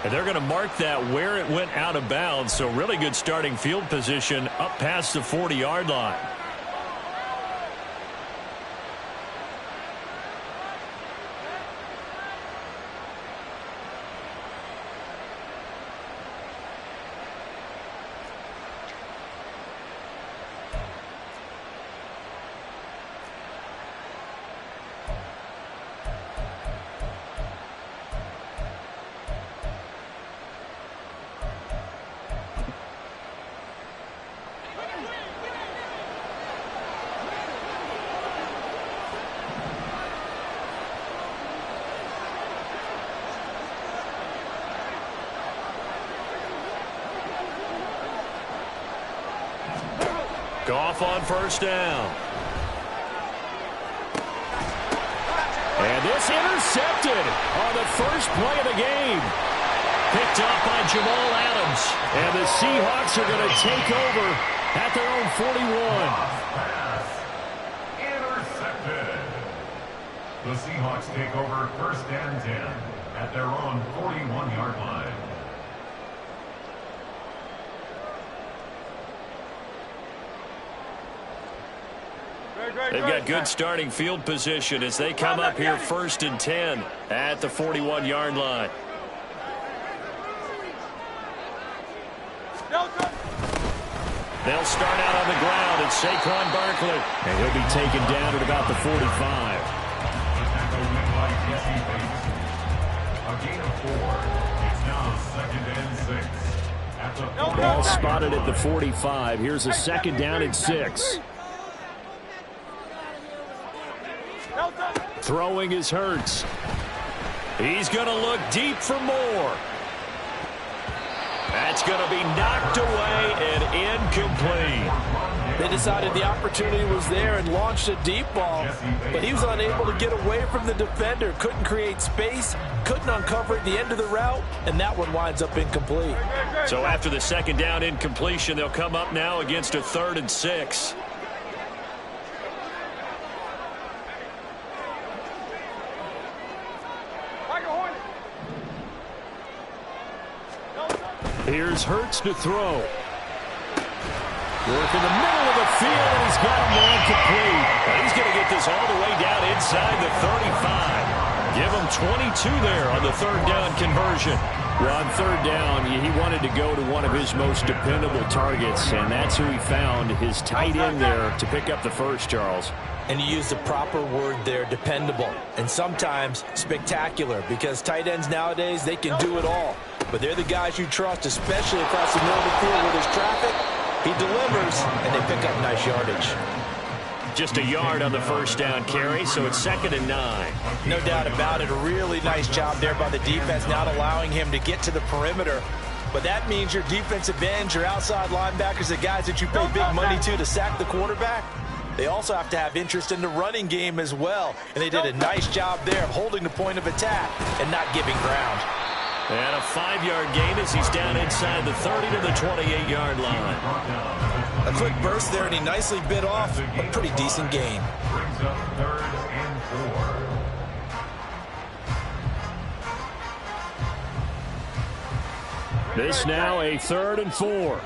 And they're going to mark that where it went out of bounds. So really good starting field position up past the 40-yard line. Goff on first down. And this intercepted on the first play of the game. Picked up by Jamal Adams. And the Seahawks are going to take over at their own 41. Intercepted. The Seahawks take over first and 10 at their own 41-yard line. They've got good starting field position as they come up here first and 10 at the 41-yard line. They'll start out on the ground. It's Saquon Barkley. And he'll be taken down at about the 45. A gain of 4. It's now 2nd and 6. At the Ball spotted at the 45. Here's a 2nd down and 6. Throwing is Hurts. He's going to look deep for more. That's going to be knocked away and incomplete. They decided the opportunity was there and launched a deep ball, but he was unable to get away from the defender. Couldn't create space, couldn't uncover at the end of the route, and that one winds up incomplete. So after the 2nd down incompletion, they'll come up now against a 3rd and 6. Here's Hurts to throw. Work in the middle of the field, and he's got him incomplete. He's going to get this all the way down inside the 35. Give him 22 there on the 3rd down conversion. Well, on 3rd down, he wanted to go to one of his most dependable targets, and that's who he found, his tight end there to pick up the first, Charles. And you use the proper word there, dependable, and sometimes spectacular, because tight ends nowadays, they can do it all. But they're the guys you trust, especially across the middle of the field where there's traffic. He delivers, and they pick up nice yardage. Just a yard on the 1st down carry, so it's 2nd and 9. No doubt about it. A really nice job there by the defense, not allowing him to get to the perimeter. But that means your defensive ends, your outside linebackers, the guys that you pay big money to sack the quarterback, they also have to have interest in the running game as well. And they did a nice job there of holding the point of attack and not giving ground. And a 5-yard gain as he's down inside the 30 to the 28-yard line. A quick burst there, and he nicely bit off a pretty decent gain. Brings up 3rd and 4. This now a 3rd and 4.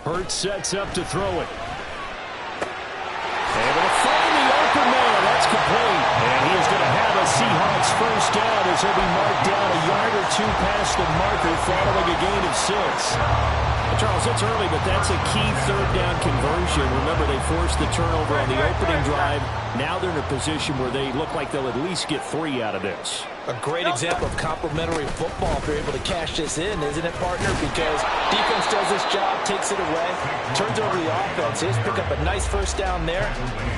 Hurts sets up to throw it. Able to find the open man. That's complete. And he is going to have a Seahawks first down as he'll be marked down a yard or 2 past the marker following a gain of 6. Charles, it's early, but that's a key 3rd down conversion. Remember, they forced the turnover on the opening drive. Now they're in a position where they look like they'll at least get 3 out of this. A great example of complementary football if they're able to cash this in, isn't it, partner? Because defense does this job, takes it away, turns over the offense. They just pick up a nice first down there.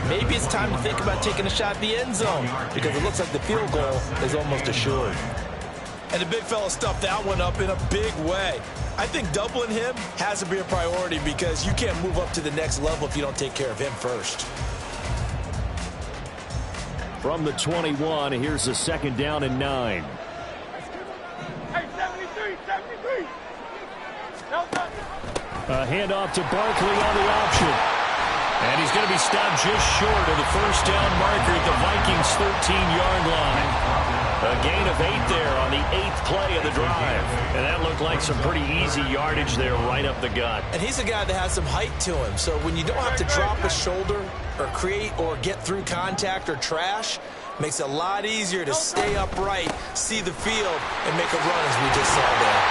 Maybe it's time to think about taking a shot at the end zone because it looks like the field goal is almost assured. And the big fella stuffed that one up in a big way. I think doubling him has to be a priority because you can't move up to the next level if you don't take care of him first. From the 21, here's the 2nd down and 9. Hey, 73. A handoff to Barkley on the option. going to be stopped just short of the first down marker at the Vikings' 13-yard line. A gain of 8 there on the 8th play of the drive. And that looked like some pretty easy yardage there right up the gut. And he's a guy that has some height to him. So when you don't have to drop a shoulder or create or get through contact or trash, makes it a lot easier to stay upright, see the field, and make a run as we just saw there.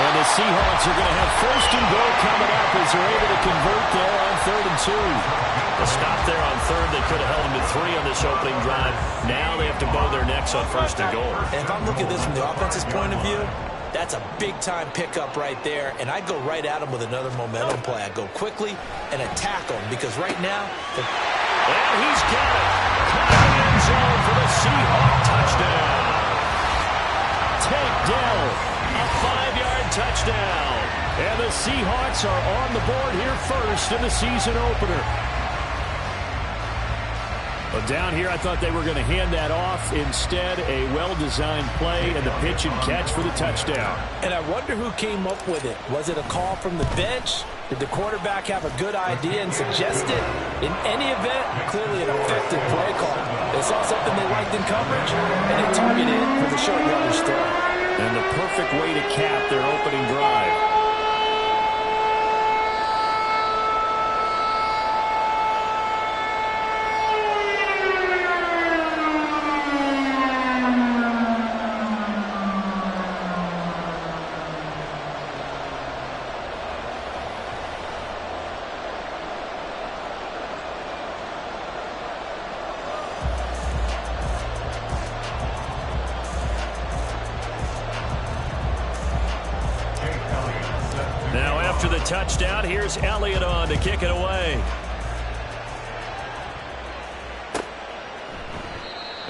And the Seahawks are going to have first and goal coming up as they're able to convert there on 3rd and 2. A stop there on 3rd. They could have held them to 3 on this opening drive. Now they have to bow their necks on 1st and goal. And if I'm looking at this from the offense's point of view, that's a big-time pickup right there. And I'd go right at him with another momentum play. I'd go quickly and attack him because right now... And he's got it. Caught in the end zone for the Seahawk touchdown. Tank Dell, a 5-yard touchdown. And the Seahawks are on the board here first in the season opener. Well, down here, I thought they were going to hand that off. Instead, a well-designed play and the pitch and catch for the touchdown. And I wonder who came up with it. Was it a call from the bench? Did the quarterback have a good idea and suggest it? In any event, clearly an effective play call. They saw something they liked in coverage, and they targeted it for the short yardage throw. And the perfect way to cap their opening drive. After the touchdown, here's Elliott on to kick it away.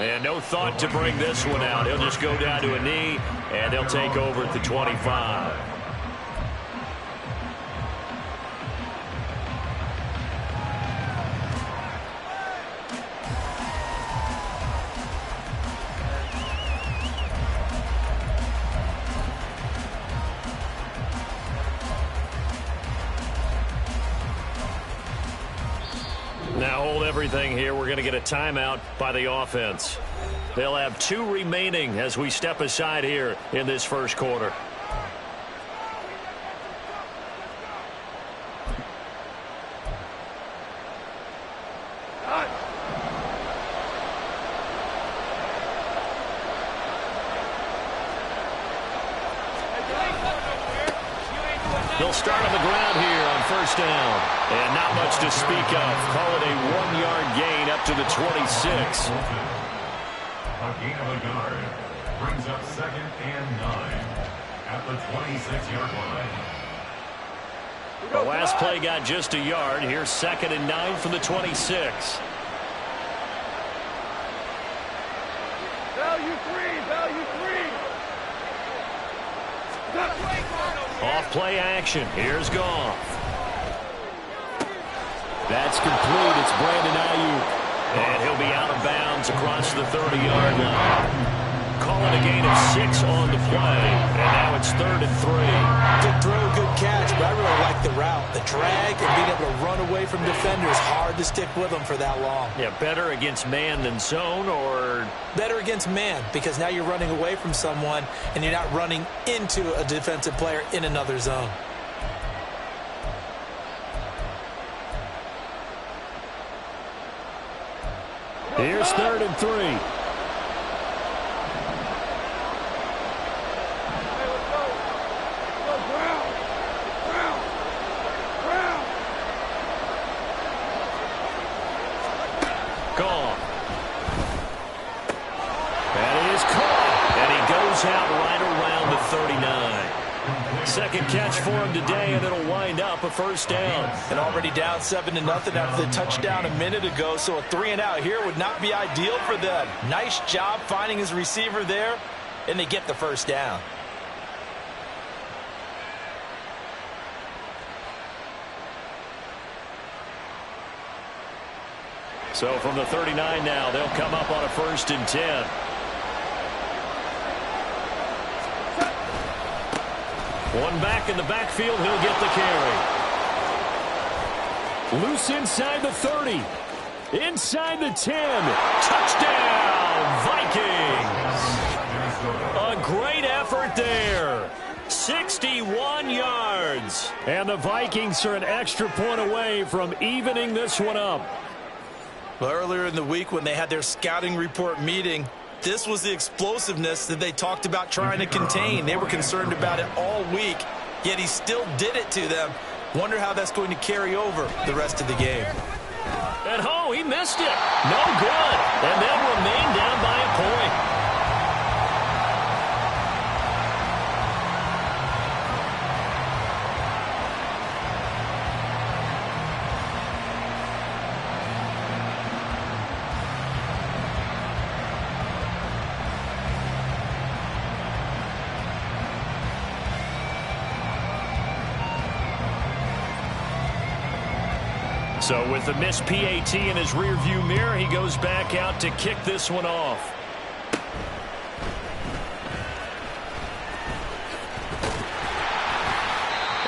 And no thought to bring this one out. He'll just go down to a knee, and they'll take over at the 25. Now hold everything here. We're going to get a timeout by the offense. They'll have 2 remaining as we step aside here in this first quarter. They'll start on the ground here on first down. And not much to speak of. Call it a 1-yard gain up to the 26. A gain of a yard brings up 2nd and 9 at the 26-yard line. The last play got just a yard. Here's 2nd and 9 from the 26. Value 3, value 3. Off play action. Here's Goff. That's complete. It's Brandon Ayuk. And he'll be out of bounds across the 30-yard line. Call it a gain of 6 on the play. And now it's 3rd and 3. Good throw, good catch, but I really like the route. The drag and being able to run away from defenders, hard to stick with them for that long. Yeah, better against man than zone, or? Better against man, because now you're running away from someone and you're not running into a defensive player in another zone. Here's 3rd and 3. Gone. That is caught. And he goes out right around the 39. Second catch for him today, and it'll wind up a first down. And already down 7-0 after the touchdown a minute ago, so a 3-and-out here would not be ideal for them. Nice job finding his receiver there, and they get the first down. So from the 39 now, they'll come up on a 1st and 10. One back in the backfield, he'll get the carry. Loose inside the 30. Inside the 10. Touchdown, Vikings. A great effort there. 61 yards. And the Vikings are an extra point away from evening this one up. Well, earlier in the week when they had their scouting report meeting, this was the explosiveness that they talked about trying to contain. They were concerned about it all week, yet he still did it to them. Wonder how that's going to carry over the rest of the game. And oh, he missed it. No good. And they'll remain down by a point. So with the missed PAT in his rearview mirror, he goes back out to kick this one off.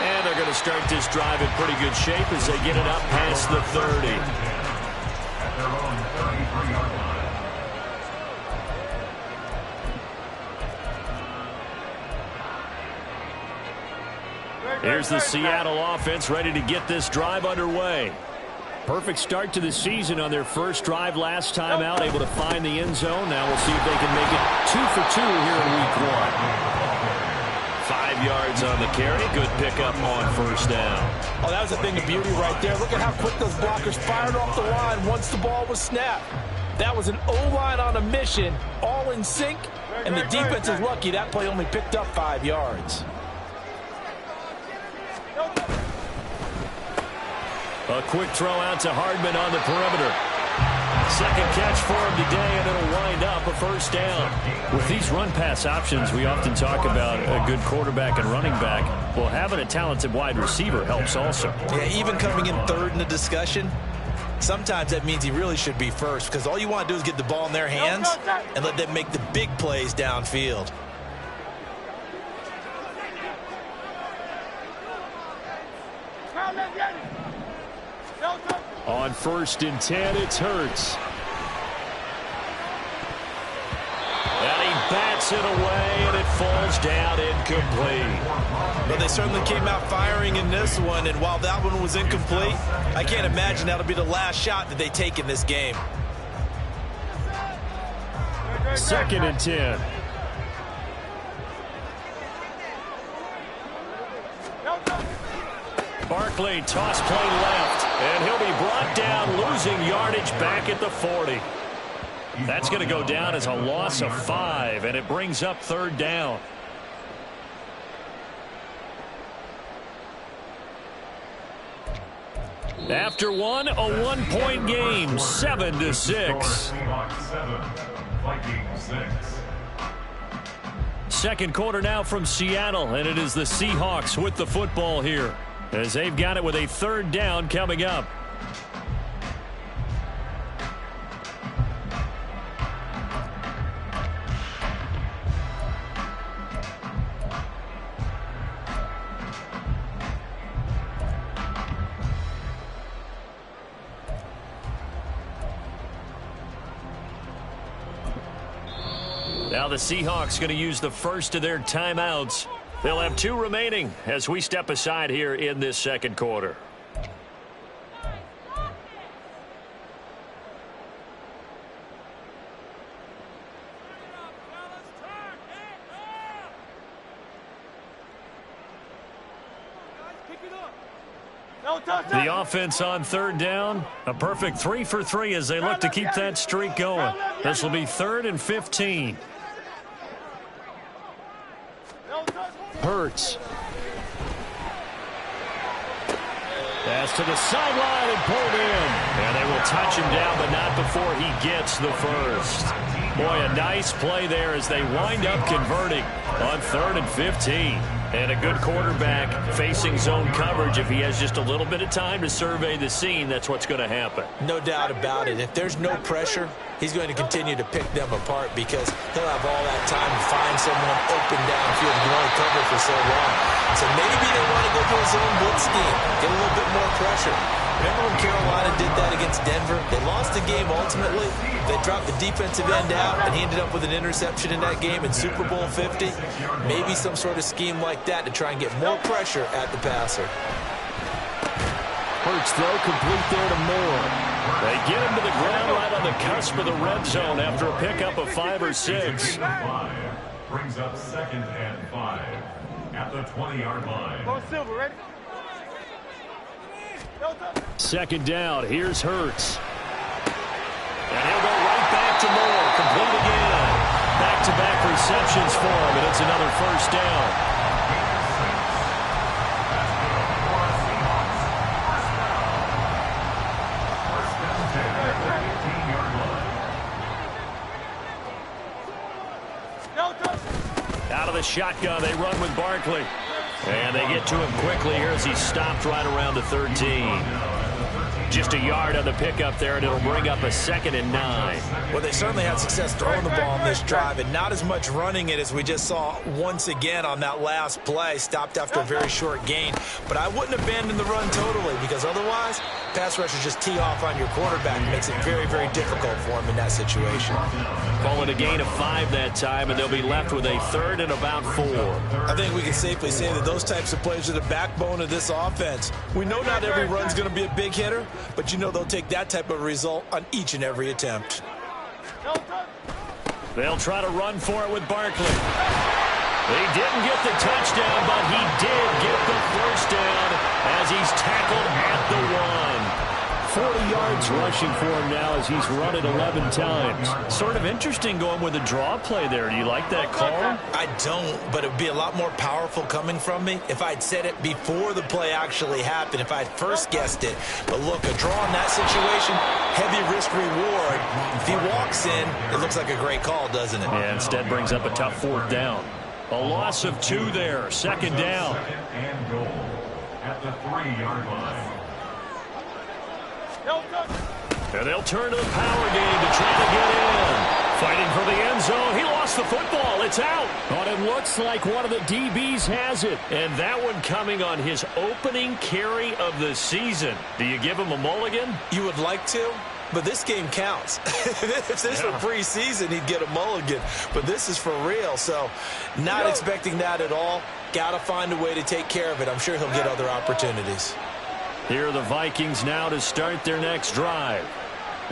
And they're going to start this drive in pretty good shape as they get it up past the 30. At their own 33-yard line. Here's the Seattle offense ready to get this drive underway. Perfect start to the season on their first drive last time out, able to find the end zone. Now we'll see if they can make it 2 for 2 here in week 1. 5 yards on the carry. Good pickup on first down. Oh, that was a thing of beauty right there. Look at how quick those blockers fired off the line once the ball was snapped. That was an O-line on a mission, all in sync, and the defense is lucky that play only picked up 5 yards. A quick throw out to Hardman on the perimeter. Second catch for him today, and it'll wind up a first down. With these run-pass options, we often talk about a good quarterback and running back. Well, having a talented wide receiver helps also. Yeah, even coming in third in the discussion, sometimes that means he really should be first, because all you want to do is get the ball in their hands and let them make the big plays downfield. On 1st and 10, it's Hurts. And he bats it away, and it falls down incomplete. But they certainly came out firing in this one, and while that one was incomplete, I can't imagine that'll be the last shot that they take in this game. 2nd and 10. Barkley, toss play left, and he'll be brought down, losing yardage back at the 40. That's going to go down as a loss of 5, and it brings up 3rd down. After one, a 1-point game, 7-6. Seahawks 7, Vikings 6. Second quarter now from Seattle, and it is the Seahawks with the football here, as they've got it with a 3rd down coming up. Now the Seahawks going to use the first of their timeouts. They'll have 2 remaining as we step aside here in this second quarter. The offense on 3rd down, a perfect 3 for 3 as they look to keep that streak going. This will be 3rd and 15. Hurts. Pass to the sideline and pulled in. And they will touch him down, but not before he gets the first. Boy, a nice play there as they wind up converting on 3rd and 15. And a good quarterback facing zone coverage. If he has just a little bit of time to survey the scene, that's what's going to happen. No doubt about it. If there's no pressure, he's going to continue to pick them apart because he'll have all that time to find someone open downfield. You can only cover for so long. So maybe they want to go to a zone blitz scheme, get a little bit more pressure. Remember when Carolina did that against Denver? They lost the game ultimately. They dropped the defensive end out, and he ended up with an interception in that game in Super Bowl 50. Maybe some sort of scheme like that to try and get more pressure at the passer. Hurts throw complete there to Moore. They get him to the ground right on the cusp of the red zone after a pickup of 5 or 6. Brings up 2nd and 5 at the 20-yard line. Go Silver, ready? 2nd down. Here's Hurts. And he'll go right back to Moore. Complete again. Back-to-back receptions for him, and it's another 1st down. Out of the shotgun, they run with Barkley. And they get to him quickly here as he's stopped right around the 13. Just a yard on the pickup there, and it'll bring up a 2nd and 9. Well, they certainly had success throwing the ball on this drive, and not as much running it as we just saw once again on that last play. Stopped after a very short gain. But I wouldn't abandon the run totally, because otherwise, pass rushers just tee off on your quarterback. It makes it very, very difficult for him in that situation. Call it a gain of 5 that time, and they'll be left with a 3rd and about 4. I think we can safely say that those types of plays are the backbone of this offense. We know not every run's going to be a big hitter, but you know they'll take that type of result on each and every attempt. They'll try to run for it with Barkley. He didn't get the touchdown, but he did get the 1st down as he's tackled at the 1. 40 yards rushing for him now as he's run it 11 times. Sort of interesting going with a draw play there. Do you like that call? I don't, but it would be a lot more powerful coming from me if I'd said it before the play actually happened, if I'd first guessed it. But look, a draw in that situation, heavy risk reward. If he walks in, it looks like a great call, doesn't it? Yeah, instead brings up a tough 4th down. A loss of 2 there, 2nd down. 2nd and goal at the 3-yard line. And they'll turn to the power game to try to get in. Fighting for the end zone. He lost the football. It's out. But it looks like one of the DBs has it. And that one coming on his opening carry of the season. Do you give him a mulligan? You would like to, but this game counts. If this were preseason, he'd get a mulligan. But this is for real, so not expecting that at all. Got to find a way to take care of it. I'm sure he'll get other opportunities. Here are the Vikings now to start their next drive.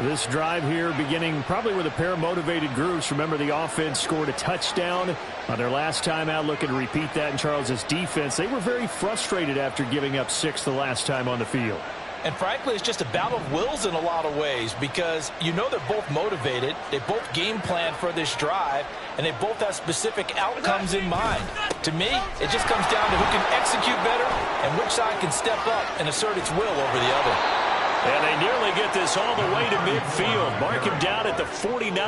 This drive here beginning probably with a pair of motivated groups. Remember, the offense scored a touchdown on their last time out. Looking to repeat that in Charles's defense. They were very frustrated after giving up 6 the last time on the field. And frankly, it's just a battle of wills in a lot of ways because you know they're both motivated. They both game plan for this drive, and they both have specific outcomes in mind. To me, it just comes down to who can execute better and which side can step up and assert its will over the other. And they nearly get this all the way to midfield. Mark him down at the 49.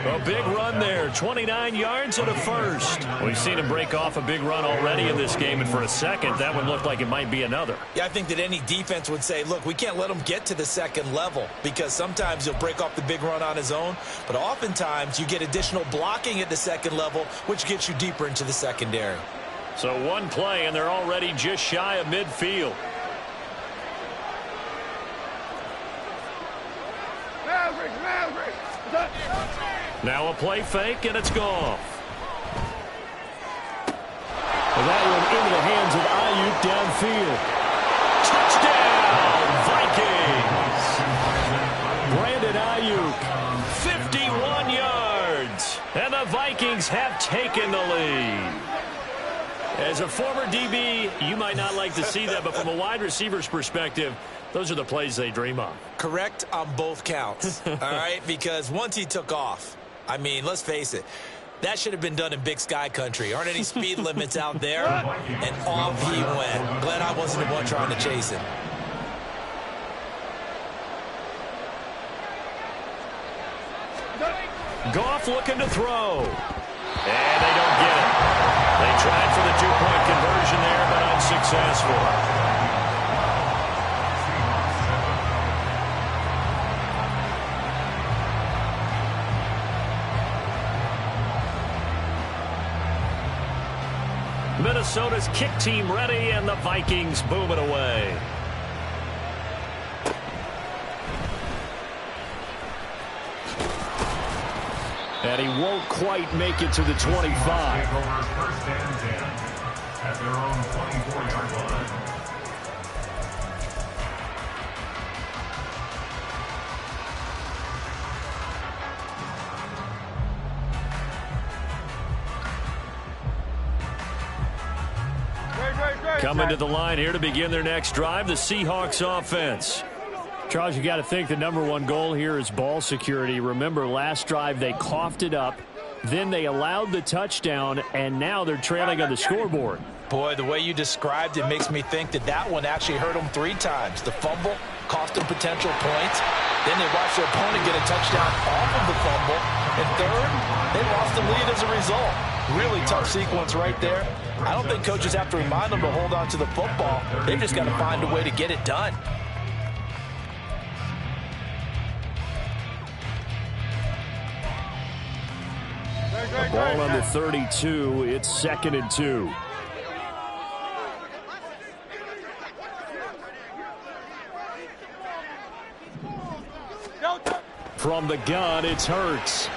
A big run there. 29 yards and a 1st. We've seen him break off a big run already in this game, and for a second, that one looked like it might be another. Yeah, I think that any defense would say, look, we can't let him get to the 2nd level because sometimes he'll break off the big run on his own, but oftentimes you get additional blocking at the 2nd level, which gets you deeper into the secondary. So one play, and they're already just shy of midfield. Now a play fake, and it's gone. Well, that one into the hands of Ayuk downfield. Touchdown, Vikings. Brandon Ayuk, 51 yards. And the Vikings have taken the lead. As a former DB, you might not like to see that, but from a wide receiver's perspective, those are the plays they dream of. Correct on both counts, all right? Because once he took off, I mean, let's face it, that should have been done in Big Sky country. Aren't any speed limits out there? And off he went. Glad I wasn't the one trying to chase him. Goff looking to throw. And they don't get it. They tried for the two-point conversion there, but unsuccessful. Minnesota's kick team ready, and the Vikings boom it away. And he won't quite make it to the 25. First and 10 at their own 24-yard line. Coming to the line here to begin their next drive, the Seahawks offense. Charles, you got to think the #1 goal here is ball security. Remember, last drive they coughed it up, then they allowed the touchdown, and now they're trailing on the scoreboard. Boy, the way you described it makes me think that that one actually hurt them 3 times. The fumble cost them potential points. Then they watched their opponent get a touchdown off of the fumble. And third, they lost the lead as a result. Really tough sequence right there. I don't think coaches have to remind them to hold on to the football. They've just got to find a way to get it done. The ball on the 32. It's 2nd and 2. From the gun, it's Hurts.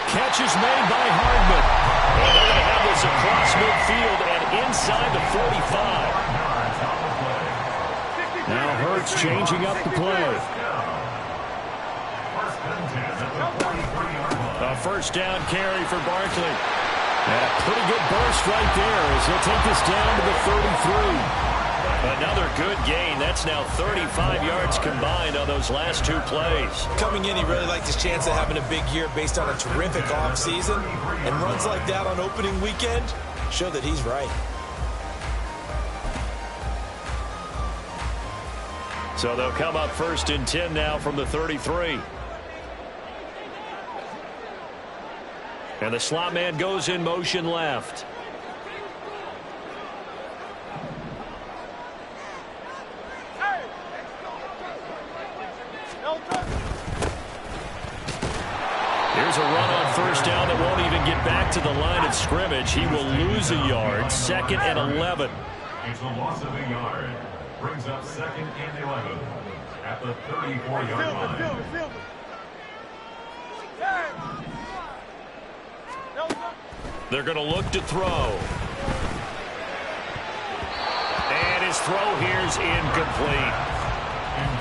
Catch is made by Hardman. And they're going to have this across midfield and inside the 45. Now Hurts changing up the play. A first down carry for Barkley. And a pretty good burst right there as he'll take this down to the 33. Another good gain. That's now 35 yards combined on those last 2 plays. Coming in, he really liked his chance of having a big year based on a terrific offseason. And runs like that on opening weekend show that he's right. So they'll come up 1st and 10 now from the 33. And the slot man goes in motion left. Here's a run on first down that won't even get back to the line of scrimmage. He will lose a yard. 2nd and 11. It's a loss of a yard. Brings up 2nd and 11 at the 34-yard line. They're going to look to throw. And his throw here's incomplete.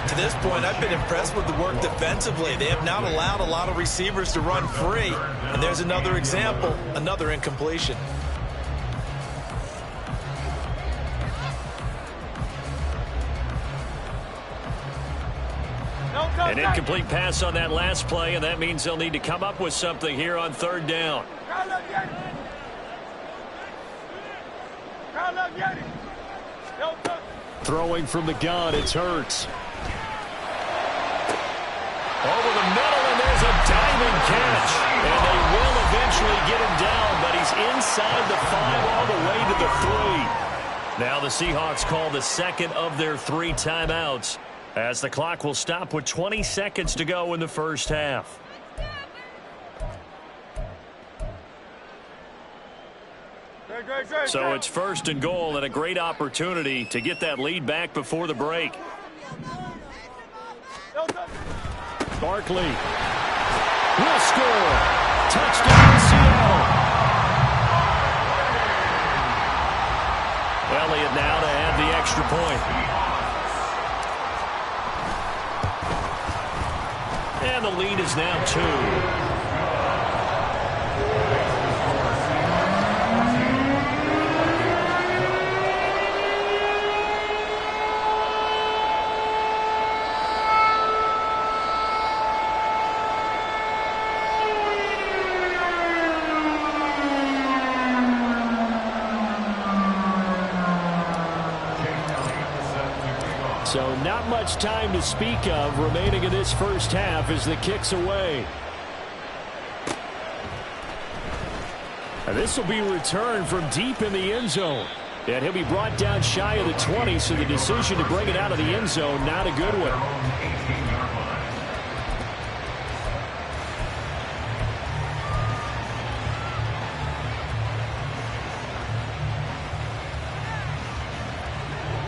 To this point, I've been impressed with the work defensively. They have not allowed a lot of receivers to run free. And there's another example, another incompletion. An incomplete pass on that last play, and that means they'll need to come up with something here on 3rd down. Throwing from the gun, it's Hurts. Over the middle, and there's a diving catch. And they will eventually get him down, but he's inside the 5 all the way to the 3. Now the Seahawks call the 2nd of their 3 timeouts, as the clock will stop with 20 seconds to go in the first half. So it's 1st and goal, and a great opportunity to get that lead back before the break. Barkley will score. Touchdown, Seattle. Elliott now to add the extra point. And the lead is now 2. So not much time to speak of remaining in this first half as the kick's away. And this will be returned from deep in the end zone. And he'll be brought down shy of the 20, so the decision to bring it out of the end zone, not a good one.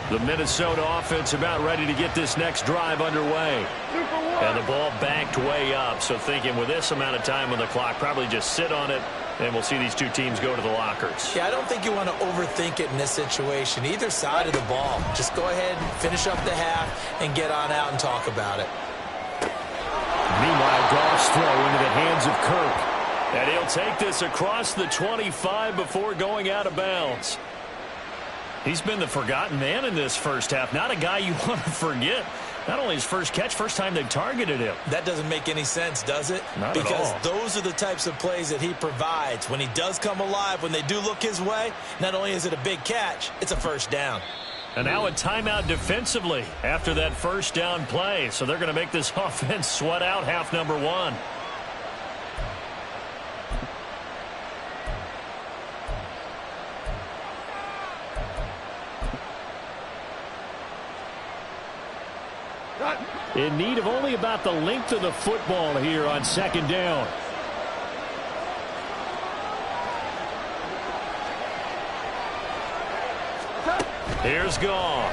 The Minnesota offense about ready to get this next drive underway. And the ball backed way up, so thinking with this amount of time on the clock, probably just sit on it, and we'll see these two teams go to the lockers. Yeah, I don't think you want to overthink it in this situation. Either side of the ball. Just go ahead and finish up the half and get on out and talk about it. Meanwhile, Goff's throw into the hands of Kirk. And he'll take this across the 25 before going out of bounds. He's been the forgotten man in this first half. Not a guy you want to forget. Not only his first catch, first time they've targeted him. That doesn't make any sense, does it? Not because at all. Those are the types of plays that he provides. When he does come alive, when they do look his way, not only is it a big catch, it's a first down. And now a timeout defensively after that first down play. So they're going to make this offense sweat out half number one. In need of only about the length of the football here on second down. Here's Goff.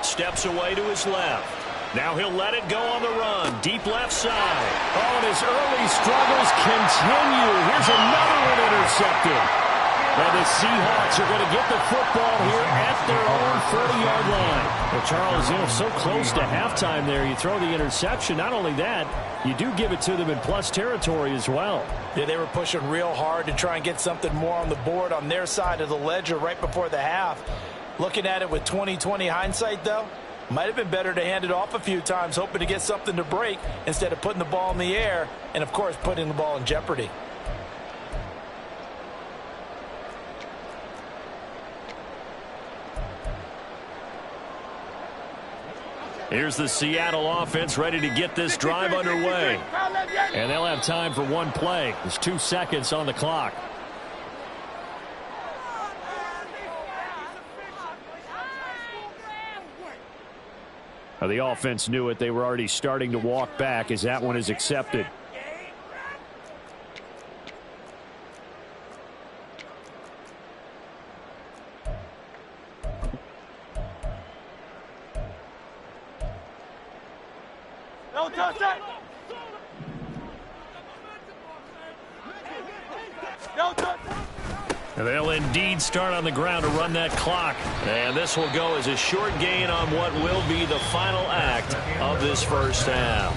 Steps away to his left. Now he'll let it go on the run. Deep left side. Oh, and his early struggles continue. Here's another one intercepted. And the Seahawks are going to get the football here at their own 40-yard line. Well, Charles, so close to halftime there. You throw the interception. Not only that, you do give it to them in plus territory as well. Yeah, they were pushing real hard to try and get something more on the board on their side of the ledger right before the half. Looking at it with 20/20 hindsight, though, might have been better to hand it off a few times, hoping to get something to break instead of putting the ball in the air and, of course, putting the ball in jeopardy. Here's the Seattle offense ready to get this drive underway. And they'll have time for one play. There's 2 seconds on the clock. The offense knew it. They were already starting to walk back as that one is accepted. They'll indeed start on the ground to run that clock. And this will go as a short gain on what will be the final act of this first half.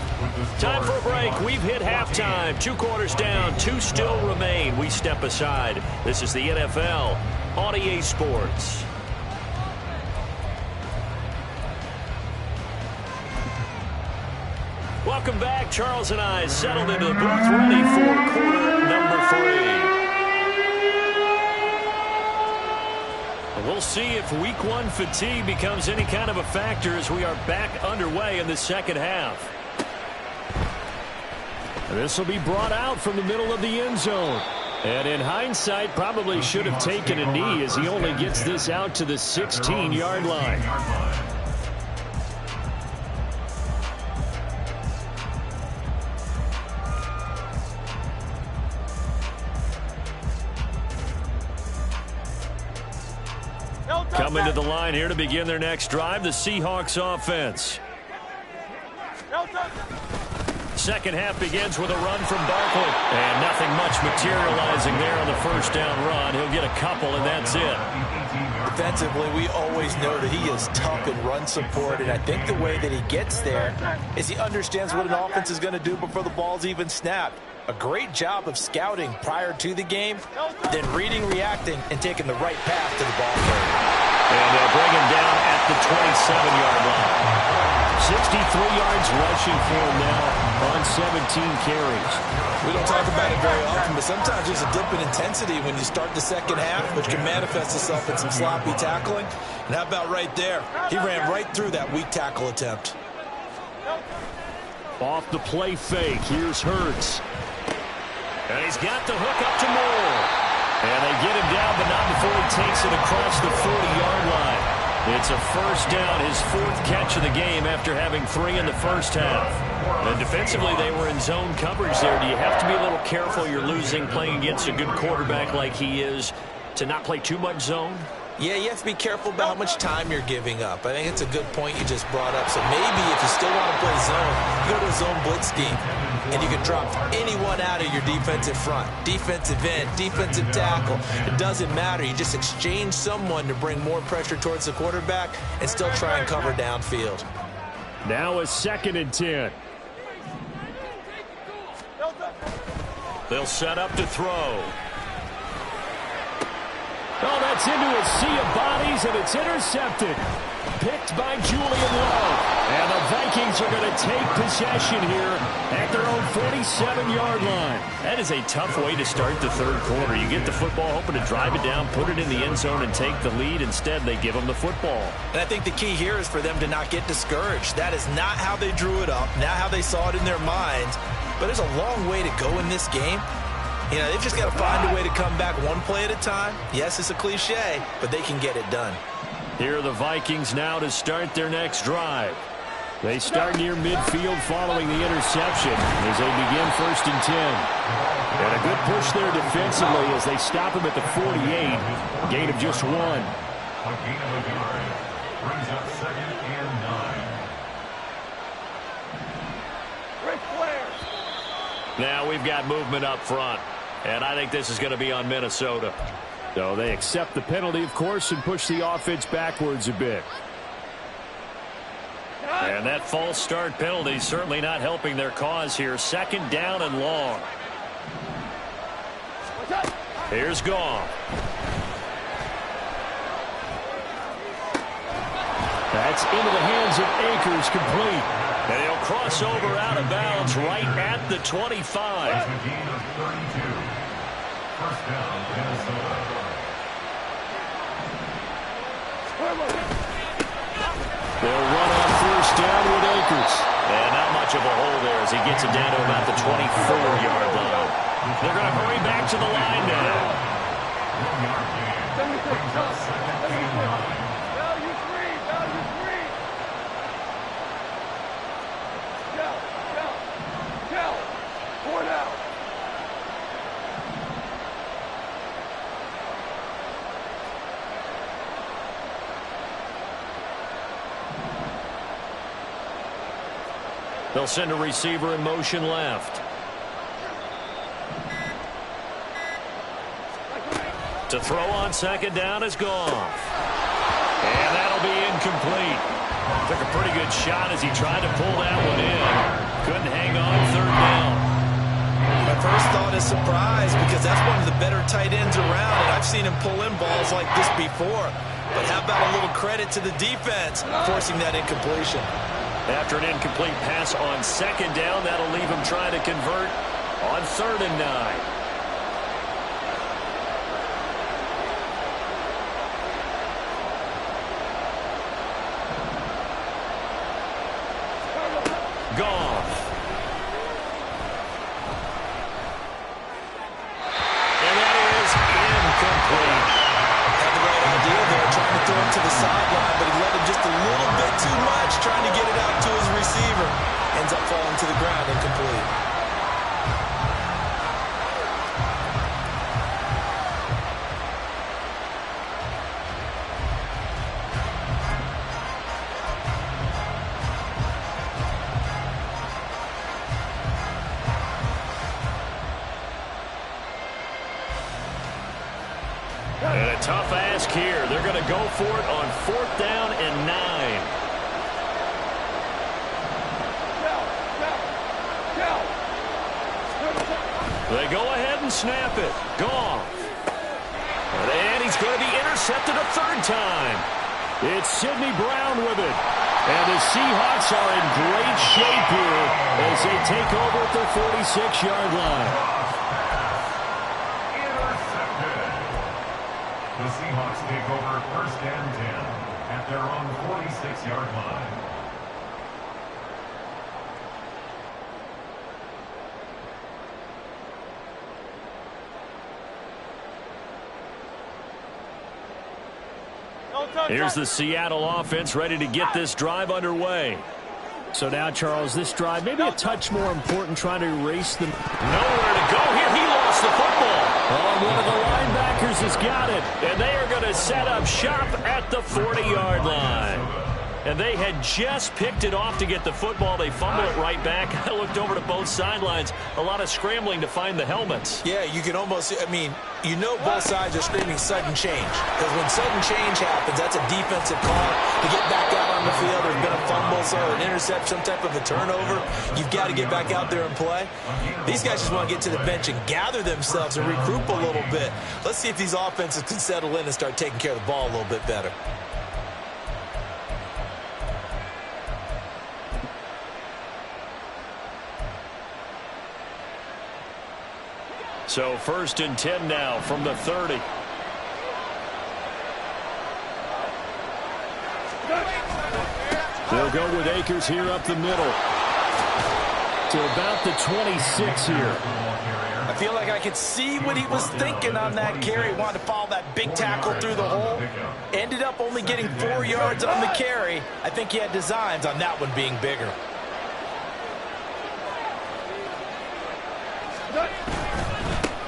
Time for a break. We've hit halftime. 2 quarters down. 2 still remain. We step aside. This is the NFL on EA Sports. Welcome back. Charles and I settled into the booth ready for quarter number 3. We'll see if week 1 fatigue becomes any kind of a factor as we are back underway in the second half. This will be brought out from the middle of the end zone. And in hindsight, probably should have taken a knee as he only gets this out to the 16-yard line. Coming to the line here to begin their next drive, the Seahawks offense. Second half begins with a run from Barkley. And nothing much materializing there on the first down run. He'll get a couple, and that's it. Defensively, we always know that he is tough in run support, and I think the way that he gets there is he understands what an offense is going to do before the ball's even snapped. A great job of scouting prior to the game, then reading, reacting, and taking the right path to the ball carrier. And they'll bring him down at the 27-yard line. 63 yards rushing for him now on 17 carries. We don't talk about it very often, but sometimes there's a dip in intensity when you start the second half, which can manifest itself in some sloppy tackling. And how about right there? He ran right through that weak tackle attempt. Off the play fake, here's Hurts. And he's got the hook up to Moore. And they get him down, but not before he takes it across the 40-yard line. It's a first down, his 4th catch of the game after having 3 in the first half. And defensively, they were in zone coverage there. Do you have to be a little careful you're losing playing against a good quarterback like he is to not play too much zone? Yeah, you have to be careful about how much time you're giving up. I think it's a good point you just brought up. So maybe if you still want to play zone, you go to a zone blitz scheme, and you can drop anyone out of your defensive front, defensive end, defensive tackle. It doesn't matter. You just exchange someone to bring more pressure towards the quarterback and still try and cover downfield. Now a 2nd and 10. They'll set up to throw. Oh, that's into a sea of bodies, and it's intercepted. Picked by Julian Love. And the Vikings are going to take possession here at their own 47-yard line. That is a tough way to start the 3rd quarter. You get the football, hoping to drive it down, put it in the end zone, and take the lead. Instead, they give them the football. And I think the key here is for them to not get discouraged. That is not how they drew it up, not how they saw it in their minds. But there's a long way to go in this game. You know, they've just got to find a way to come back one play at a time. Yes, it's a cliche, but they can get it done. Here are the Vikings now to start their next drive. They start near midfield following the interception as they begin 1st and 10. And a good push there defensively as they stop him at the 48. Gain of just 1. A gain of a yard. Brings up 2nd and 9. Ric Flair. Now we've got movement up front. And I think this is going to be on Minnesota. So they accept the penalty, of course, and push the offense backwards a bit. And that false start penalty certainly not helping their cause here. 2nd down and long. Here's Goff. That's into the hands of Akers, complete. And he'll cross over out of bounds right at the 25. That's a gain of 32. First down, Minnesota. They'll run on 1st down with Akers. And not much of a hole there as he gets it down to about the 24-yard line. They're going to hurry back to the line now. 1-yard gain. Brings up 2nd and 9. Value 3. Value 3. Cal. 4 down. They'll send a receiver in motion left. To throw on 2nd down is Goff. And that'll be incomplete. Took a pretty good shot as he tried to pull that one in. Couldn't hang on 3rd down. My first thought is surprise because that's one of the better tight ends around, and I've seen him pull in balls like this before. But how about a little credit to the defense forcing that incompletion? After an incomplete pass on 2nd down, that'll leave him trying to convert on 3rd and 9. Goff. And that is incomplete. Had the right idea there, trying to throw him to the sideline, but he let him just a little bit too much, trying to get it out to his receiver. Ends up falling to the ground, incomplete. And a tough ask here. They're going to go for it on 4th down and 9. They go ahead and snap it. Goff. And he's going to be intercepted a 3rd time. It's Sidney Brown with it. And the Seahawks are in great shape here as they take over at their 46-yard line. The Seahawks take over 1st and 10 at their own 46-yard line. Here's the Seattle offense ready to get this drive underway. So now, Charles, this drive maybe a touch more important, trying to erase them. Nowhere to go here. He lost the football. Oh, one of the linebackers has got it. And they are going to set up shop at the 40-yard line. And they had just picked it off to get the football. They fumble it right back. I looked over to both sidelines. A lot of scrambling to find the helmets. Yeah, you can almost, I mean, you know both sides are screaming sudden change. Because when sudden change happens, that's a defensive call to get back out on the field. There's been a fumble, so an interception, some type of a turnover. You've got to get back out there and play. These guys just want to get to the bench and gather themselves and regroup a little bit. Let's see if these offenses can settle in and start taking care of the ball a little bit better. So 1st and 10 now from the 30. They'll go with Akers here up the middle to about the 26 here. I feel like I could see what he was thinking on that carry. Wanted to follow that big tackle through the hole. Ended up only getting 4 yards on the carry. I think he had designs on that one being bigger.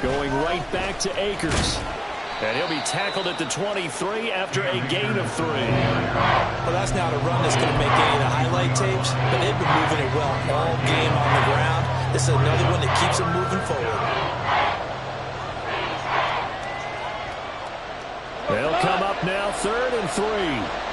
Going right back to Akers. And he'll be tackled at the 23 after a gain of 3. Well, that's not a run that's going to make any of the highlight tapes, but they've been moving it well all game on the ground. This is another one that keeps them moving forward. They'll come up now 3rd and 3.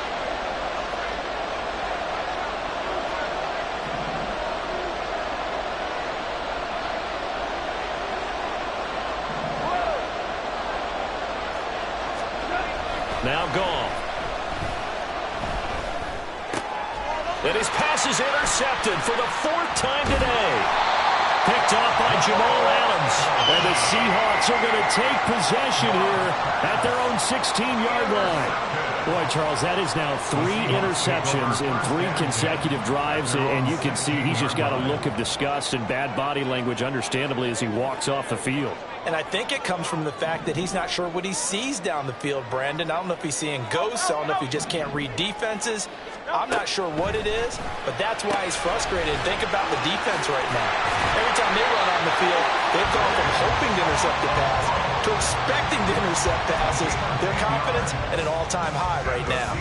Now gone. And his pass is intercepted for the 4th time today. Picked off by Jamal Adams. And the Seahawks are going to take possession here at their own 16-yard line. Boy, Charles, that is now 3 interceptions in 3 consecutive drives, and you can see he's just got a look of disgust and bad body language, understandably, as he walks off the field. And I think it comes from the fact that he's not sure what he sees down the field, Brandon. I don't know if he's seeing ghosts. I don't know if he just can't read defenses. I'm not sure what it is, but that's why he's frustrated. Think about the defense right now. Every time they run on the field, they've gone from hoping to intercept the pass to expecting to intercept passes. Their confidence at an all-time high right now.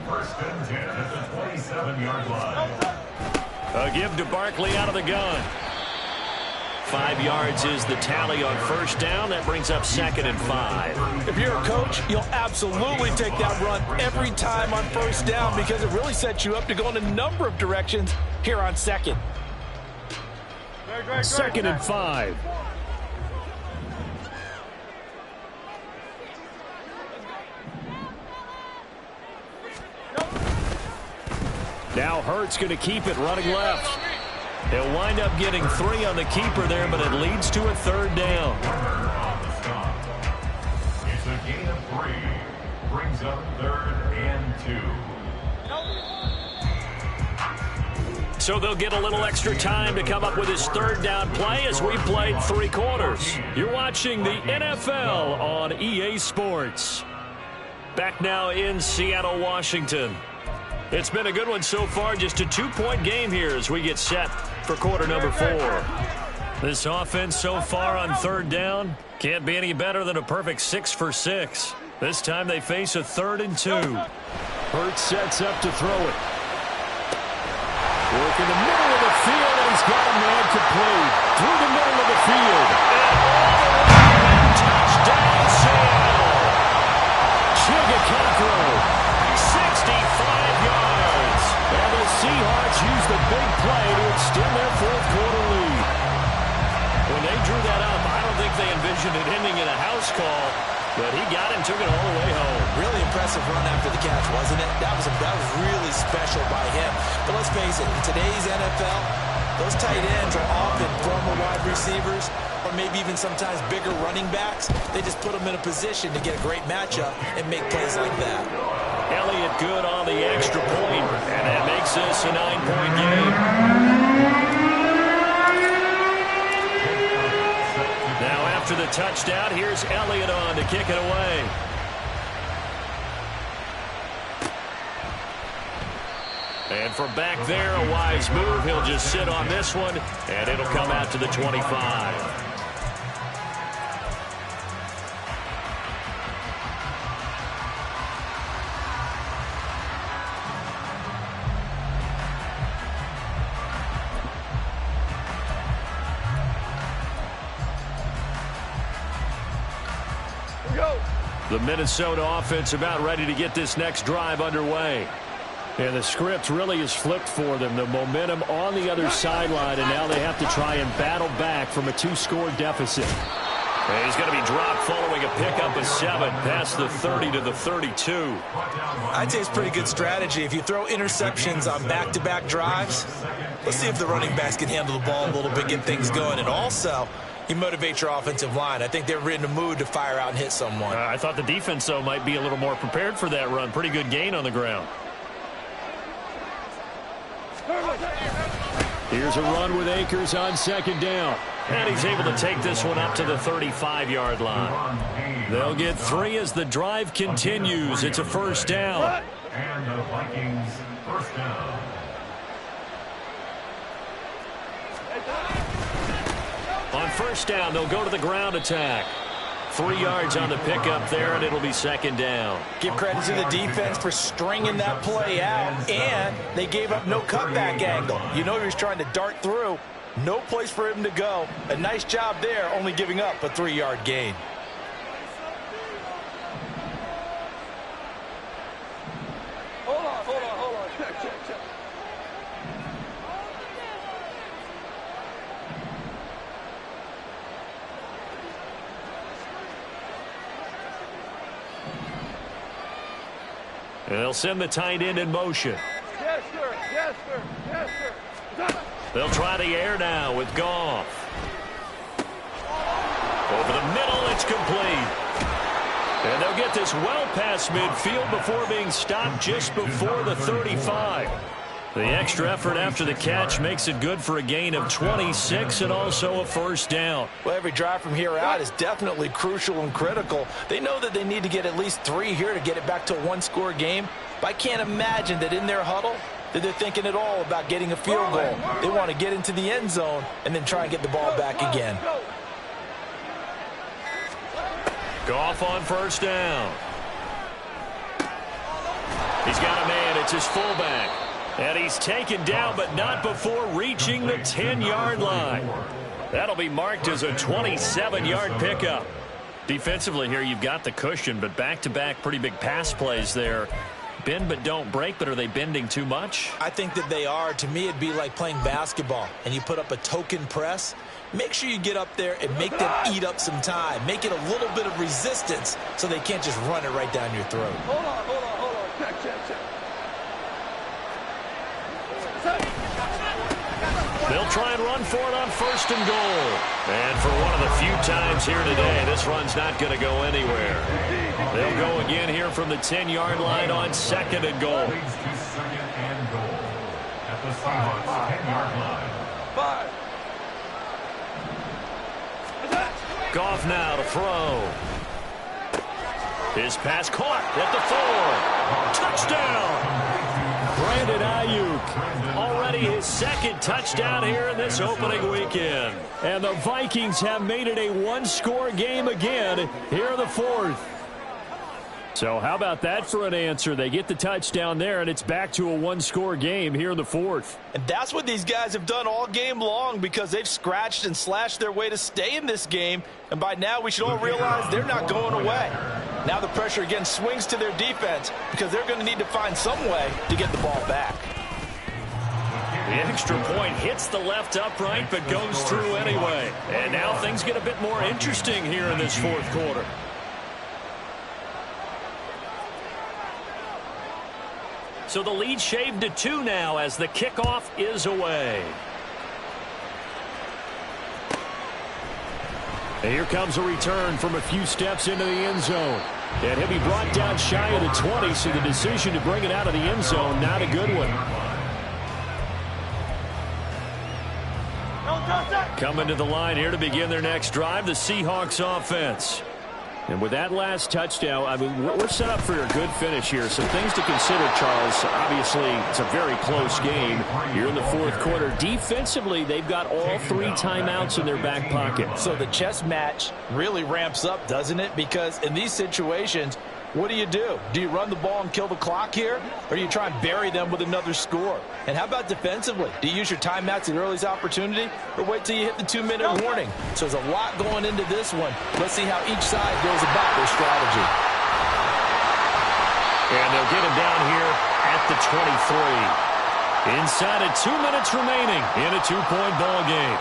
First and 10 at the 27-yard line. A give to Barkley out of the gun. 5 yards is the tally on 1st down. That brings up 2nd and 5. If you're a coach, you'll absolutely take that run every time on 1st down because it really sets you up to go in a number of directions here on 2nd. 2nd and 5. Now Hurts going to keep it running left. He'll wind up getting 3 on the keeper there, but it leads to a 3rd down. It's a gain of 3. Brings up 3rd and 2. So they'll get a little extra time to come up with his 3rd down play as we played 3 quarters. You're watching the NFL on EA Sports. Back now in Seattle, Washington. It's been a good one so far. Just a 2-point game here as we get set for quarter number 4. This offense so far on 3rd down can't be any better than a perfect 6 for 6. This time they face a 3rd and 2. Hurts sets up to throw it. Work in the middle of the field, and he's got a man complete. Through the middle of the field. And touchdown, Seattle. Chigakakro. 65 yards. And the Seahawks use the big play to extend their 4th quarter lead. When they drew that up, I don't think they envisioned it ending in a house call, but he got it and took it all the way home. Really impressive run after the catch, wasn't it? That was really special by him. But let's face it, in today's NFL, those tight ends are often former wide receivers or maybe even sometimes bigger running backs. They just put them in a position to get a great matchup and make plays like that. Elliott good on the extra point, and that makes this a 9-point game. Now after the touchdown. Here's Elliott on to kick it away. And from back there, a wise move. He'll just sit on this one, and it'll come out to the 25. The Minnesota offense about ready to get this next drive underway. And the script really is flipped for them. The momentum on the other sideline, and now they have to try and battle back from a 2-score deficit. And he's going to be dropped following a pickup of 7 past the 30 to the 32. I'd say it's pretty good strategy. If you throw interceptions on back-to-back drives, let's see if the running backs can handle the ball a little bit, get things going. And also, you motivate your offensive line. I think they're in the mood to fire out and hit someone. I thought the defense, though, might be a little more prepared for that run. Pretty good gain on the ground. Here's a run with Akers on second down. And he's able to take this one up to the 35-yard line. They'll get 3 as the drive continues. It's a first down. And the Vikings first down. On first down, they'll go to the ground attack. 3 yards on the pickup there, and it'll be second down. Give credit to the defense for stringing that play out, and they gave up no cutback angle. You know he was trying to dart through. No place for him to go. A nice job there, only giving up a 3-yard gain. Hold on. Check. And they'll send the tight end in motion. Yes, sir. They'll try the air now with Goff. Over the middle, it's complete. And they'll get this well past midfield before being stopped just before the 35. The extra effort after the catch makes it good for a gain of 26 and also a first down. Well, every drive from here out is definitely crucial and critical. They know that they need to get at least 3 here to get it back to a 1-score game. But I can't imagine that in their huddle that they're thinking at all about getting a field goal. They want to get into the end zone and then try and get the ball back again. Goff on first down. He's got a man. It's his fullback. And he's taken down, but not before reaching the 10-yard line. That'll be marked as a 27-yard pickup. Defensively here, you've got the cushion, but back-to-back pretty big pass plays there. Bend but don't break, but are they bending too much? I think that they are. To me, it'd be like playing basketball, and you put up a token press. Make sure you get up there and make them eat up some time. Make it a little bit of resistance so they can't just run it right down your throat. Hold on. Check. They'll try and run for it on first and goal. And for one of the few times here today, this run's not going to go anywhere. They'll go again here from the 10-yard line on second and goal. Leads to second and goal at the Seahawks 10-yard line. 5. Goff now to throw. His pass caught at the 4. Touchdown! Brandon Ayuk, already his second touchdown here in this opening weekend. And the Vikings have made it a 1-score game again here in the 4th. So how about that for an answer? They get the touchdown there, and it's back to a 1-score game here in the 4th. And that's what these guys have done all game long because they've scratched and slashed their way to stay in this game. And by now, we should all realize they're not going away. Now the pressure again swings to their defense because they're going to need to find some way to get the ball back. The extra point hits the left upright but goes through anyway. And now things get a bit more interesting here in this 4th quarter. So the lead shaved to 2 now as the kickoff is away. And here comes a return from a few steps into the end zone. And he'll be brought down shy of the 20, so the decision to bring it out of the end zone, not a good one. Coming to the line here to begin their next drive, the Seahawks offense. And with that last touchdown, I mean, we're set up for a good finish here. Some things to consider, Charles. Obviously, it's a very close game. You're in the fourth quarter. Defensively, they've got all 3 timeouts in their back pocket. So the chess match really ramps up, doesn't it? Because in these situations, what do? Do you run the ball and kill the clock here? Or do you try and bury them with another score? And how about defensively? Do you use your timeouts at the earliest opportunity? Or wait till you hit the 2-minute warning? So there's a lot going into this one. Let's see how each side goes about their strategy. And they'll get him down here at the 23. Inside of 2 minutes remaining in a 2-point ball game.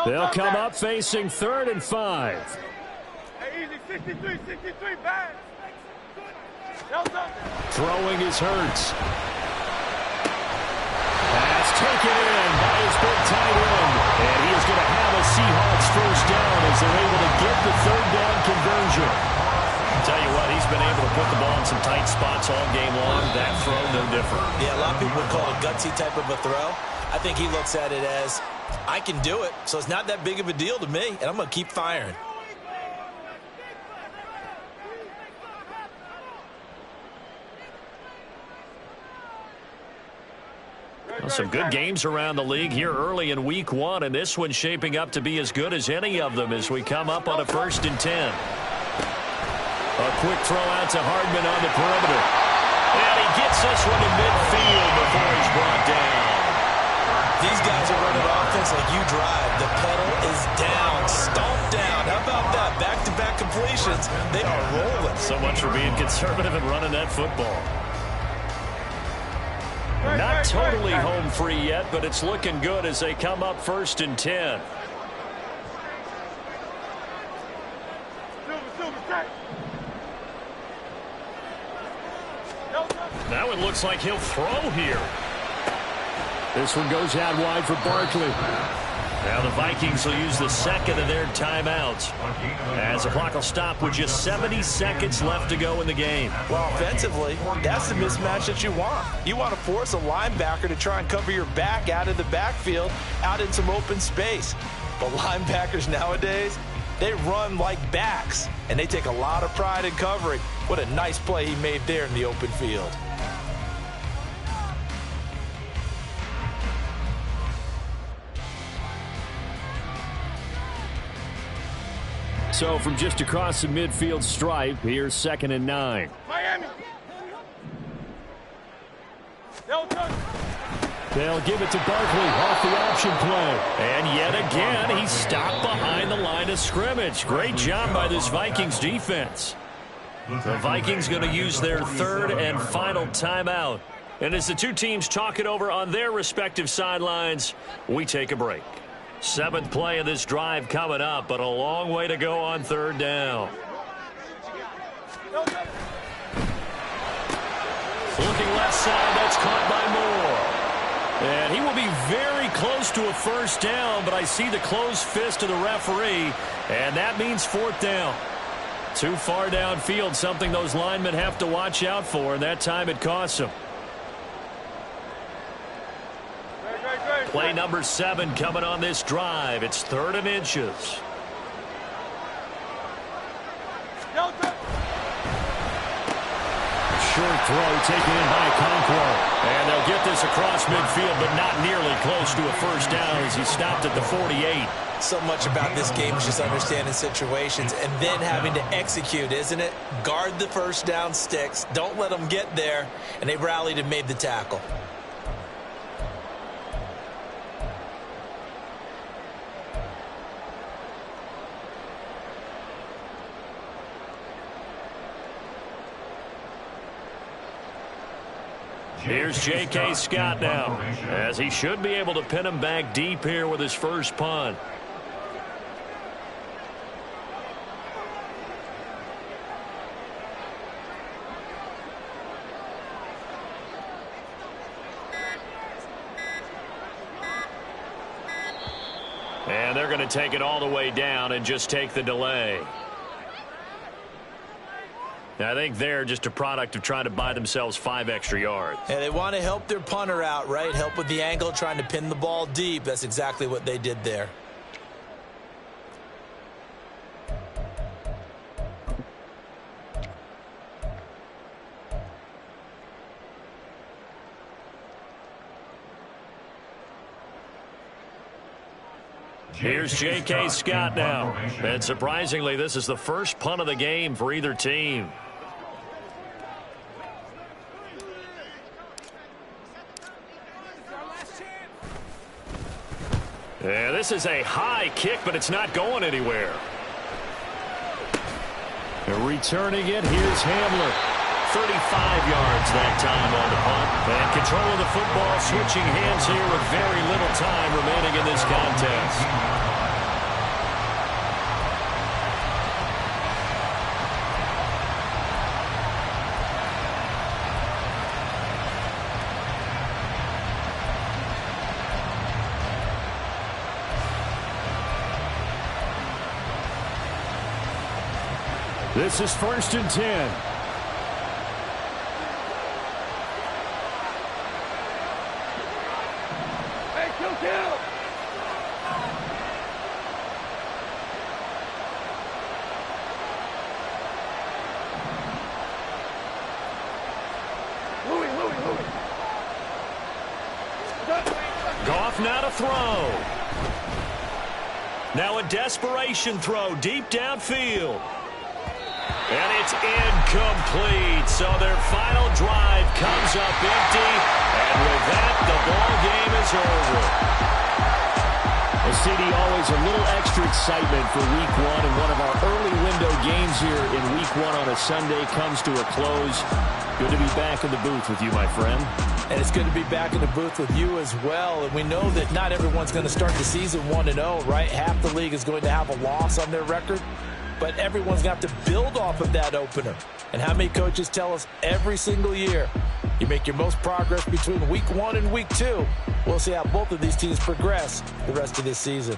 They'll come up facing 3rd and 5. Hey, easy, 63, bad. Throwing is Hurts. Pass taken in by his big tight end. And he is going to have a Seahawks first down as they're able to get the 3rd down conversion. Tell you what, he's been able to put the ball in some tight spots all game long. That throw, no different. Yeah, a lot of people would call it a gutsy type of a throw. I think he looks at it as, I can do it, so it's not that big of a deal to me, and I'm going to keep firing. Well, some good games around the league here early in week 1, and this one's shaping up to be as good as any of them as we come up on a 1st and 10. A quick throw out to Hardman on the perimeter. And he gets this one to midfield before he's brought down. These guys are running offense like you drive. The pedal is down, stomped down. How about that? Back-to-back completions. They are rolling. So much for being conservative and running that football. Not totally home free yet, but it's looking good as they come up 1st and 10. Now it looks like he'll throw here. This one goes out wide for Barkley. Now the Vikings will use the 2nd of their timeouts as the clock will stop with just 70 seconds left to go in the game. Well, offensively, that's the mismatch that you want. You want to force a linebacker to try and cover your back out of the backfield, out in some open space. But linebackers nowadays, they run like backs, and they take a lot of pride in covering. What a nice play he made there in the open field. So from just across the midfield stripe, here's 2nd and 9. Miami. They'll give it to Barkley off the option play. And yet again, he's stopped behind the line of scrimmage. Great job by this Vikings defense. The Vikings going to use their 3rd and final timeout. And as the two teams talk it over on their respective sidelines, we take a break. 7th play of this drive coming up, but a long way to go on 3rd down. Looking left side, that's caught by Moore. And he will be very close to a first down, but I see the closed fist of the referee, and that means 4th down. Too far downfield, something those linemen have to watch out for, and that time it costs them. Play number 7 coming on this drive. It's 3rd and inches. Short throw taken in by Conquo. And they'll get this across midfield, but not nearly close to a first down as he stopped at the 48. So much about this game is just understanding situations and then having to execute, isn't it? Guard the first down sticks. Don't let them get there. And they rallied and made the tackle. Here's J.K. Scott now, as he should be able to pin him back deep here with his first punt. And they're going to take it all the way down and just take the delay. I think they're just a product of trying to buy themselves 5 extra yards. And they want to help their punter out, right? Help with the angle, trying to pin the ball deep. That's exactly what they did there. Here's J.K. Scott now. And surprisingly, this is the first punt of the game for either team. Yeah, this is a high kick, but it's not going anywhere. Returning it, here's Hamler. 35 yards that time on the punt. And control of the football, switching hands here with very little time remaining in this contest. This is 1st and 10. Goff now to throw. Now a desperation throw deep downfield. And it's incomplete. So their final drive comes up empty. And with that, the ball game is over. Well, CD, always a little extra excitement for Week 1. And one of our early window games here in Week 1 on a Sunday comes to a close. Good to be back in the booth with you, my friend. And it's good to be back in the booth with you as well. And we know that not everyone's going to start the season 1-0, right? Half the league is going to have a loss on their record. But everyone's got to build off of that opener. And how many coaches tell us every single year, you make your most progress between Week 1 and Week 2. We'll see how both of these teams progress the rest of this season.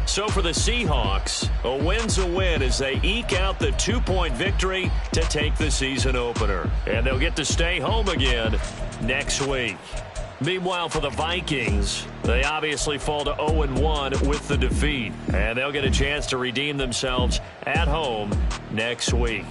So for the Seahawks, a win's a win as they eke out the 2-point victory to take the season opener. And they'll get to stay home again next week. Meanwhile, for the Vikings, they obviously fall to 0-1 with the defeat. And they'll get a chance to redeem themselves at home next week.